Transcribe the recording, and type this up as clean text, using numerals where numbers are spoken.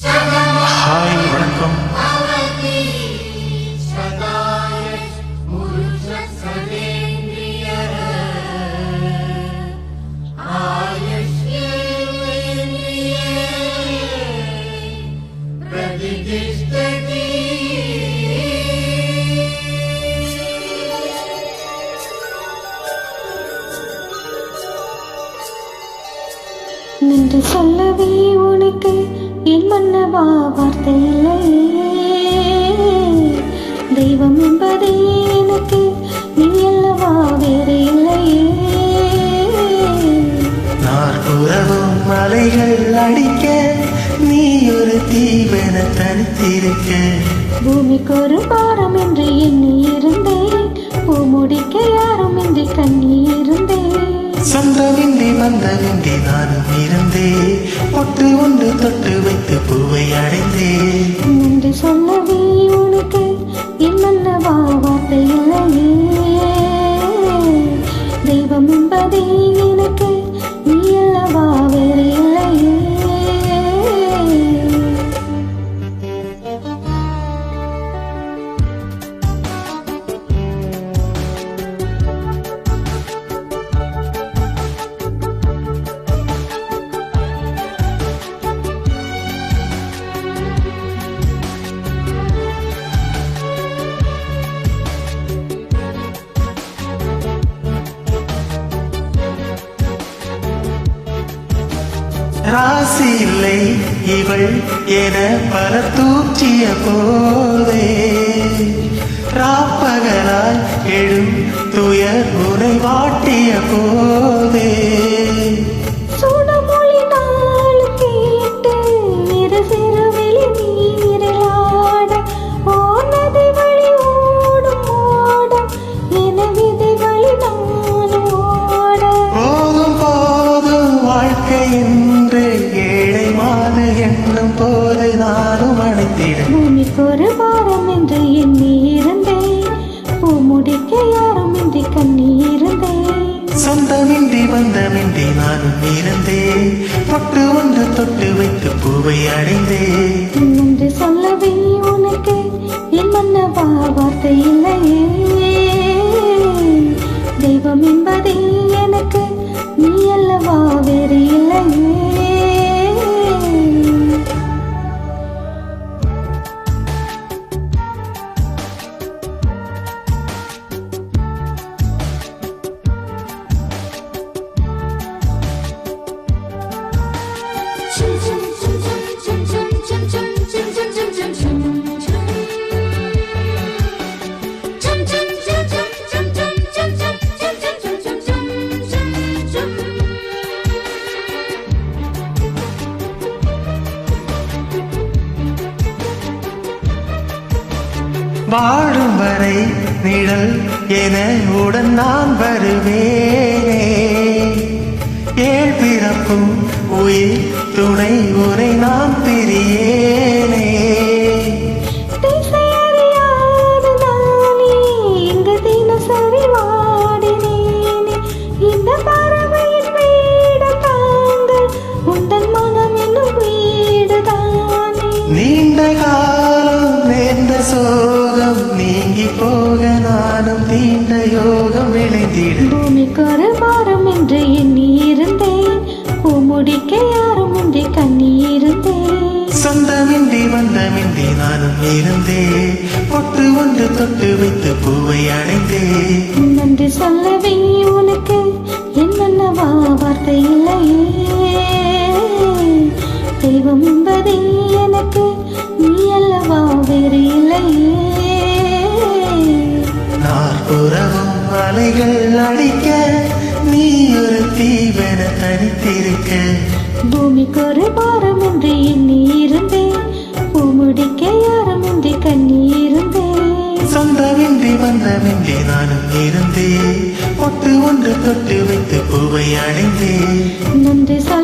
Hi, வணக்கம். நின்று சொல்லவே உனக்கு என் மன்னவா வார்த்தை இல்லையே. தெய்வம் என்பதே எனக்கு நீ அல்லவா வேறு இல்லையே. நாற்புறவும் மலைகள் அடிக்க நீ ஒரு தீவென தனித்திருக்க. பூமிக்கு ஒரு பாரம் என்று எண்ணி இருந்தேன், பூ முடிக்க யாரும் என்று கண்ணி இருந்தேன். சொந்தமின்றி வந்தமின்றி நானும் இருந்தே, பொட்டு ஒன்று தொட்டு வைத்து பூவை அடைந்தே. நின்று சொல்லவே உனக்கு என் மன்னவா வார்த்தை இல்லையே. தெய்வம் என்பதே எனக்கு நீ அல்லவா வேறு இல்லையே. ராசி இல்லை இவள் என பல தூற்றிய போதே, ராப்பகலாய் எழும் துயர் உரை வாட்டிய போதே. சுடமொழி நாள் கேட்டு இரு சிறுவெளி நீரிலாட, ஓனதி வழி ஓடும் ஓடம் என விதி வழி நானும் ஓட. போதும் போதும் வாழ்க்கை என்று ஏழை மாது என்னும் போது நானும் அடைத்திடும். பூமிக்கு ஒரு பாரம் என்று எண்ணி இருந்தேன், பூ முடிக்க யாரும் இன்றி கண்ணி இருந்தேன். சொந்தமின்றி வந்தமின்றி நானும் இருந்தேன், பொட்டு ஒன்று தொட்டு வைத்து பூவை அடைந்தேன். என்று சொல்லவே உனக்கு என் மன்னவா வார்த்தை இல்லையே. தெய்வம் என்பதே எனக்கு நீ அல்லவா வேறு இல்லையே. வாழும் வரை நிழல் என உடன் நான் வருவேனே. ஏழ் பிறப்பும் உயிர் துணை உரை நான் பிரியேனே. திசையறியாது நானே இங்கு தினசரி வாடினேனே. இந்த பறவையின் வீடு தாங்கள் உந்தன் மனம் என்னும் வீடு தானே. நீண்ட காலம் நேர்ந்த சோகம் நீங்கி போக நானும் தீண்ட யோகம் விளைந்திட. பூமிக்கு ஒரு பாரம் என்று எண்ணி இருந்தேன், பூ முடிக்க யாரும் இன்றி கண்ணி இருந்தேன். சொந்தமின்றி வந்தமின்றி நானும் இருந்தேன், பொட்டு ஒன்று தொட்டு வைத்து பூவை அடைந்தேன். நன்றி சொல்லவே உனக்கு என் மன்னவா வார்த்தை இல்லையே. தெய்வம் என்பதே எனக்கு நீ அல்லவா வேறு இல்லையே. நாற்புறவும் அலைகள் அடிக்க நீ ஒரு தீவென தனித்திருக்க. பூமிக்கு ஒரு பாரம் என்று எண்ணி இருந்தேன், பூ முடிக்க யாரும் இன்றி கண்ணி இருந்தேன். சொந்தமின்றி வந்தமின்றி நானும் இருந்தேன், பொட்டு ஒன்று தொட்டு வைத்து பூவை அடைந்தேன். நன்றி சொல்ல